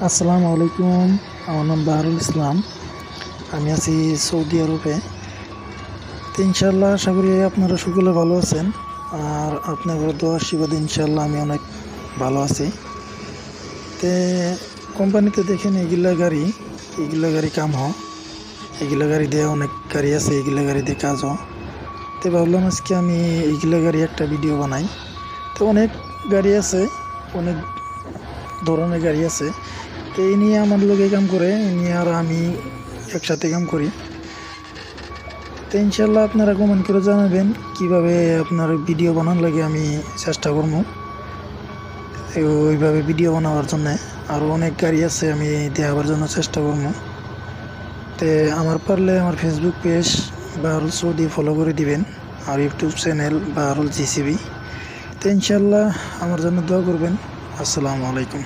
আসসালামু আলাইকুম। আমার নাম বাহারুল ইসলাম। আমি আছি সৌদি আরবে। তো ইনশাল্লাহ আশা করি আপনারা সকলে ভালো আছেন। আর আপনাদের দোয়ার আশীর্বাদে ইনশাল্লাহ আমি অনেক ভালো আছি। তে কোম্পানিতে দেখেন এগুলা গাড়ি কাম এগুলা গাড়ি দিয়ে অনেক গাড়ি আছে, এগুলা গাড়ি দিয়ে কাজ তো ভাবলাম আজকে আমি এইগুলা গাড়ি একটা ভিডিও বানাই। তো অনেক গাড়ি আছে, অনেক ধরনের গাড়ি আছে। তো এই নিয়ে আমার লোকে কাম করে, এই নিয়ে আর আমি একসাথে কাম করি। তো ইনশাল্লাহ আপনারা কমেন্ট করে জানাবেন কিভাবে আপনার ভিডিও বানান লাগে, আমি চেষ্টা করবো ওইভাবে ভিডিও বানাবার জন্য। আরও অনেক গাড়ি আছে, আমি দেখাবার জন্য চেষ্টা করবো। তো আমার পারলে আমার Facebook page Baharul Saudi follow করে দিবেন, আর ইউটিউব চ্যানেল বাহারুল জিসিবি। তো ইনশাল্লাহ আমার জন্য দোয়া করবেন। আসসালামু আলাইকুম।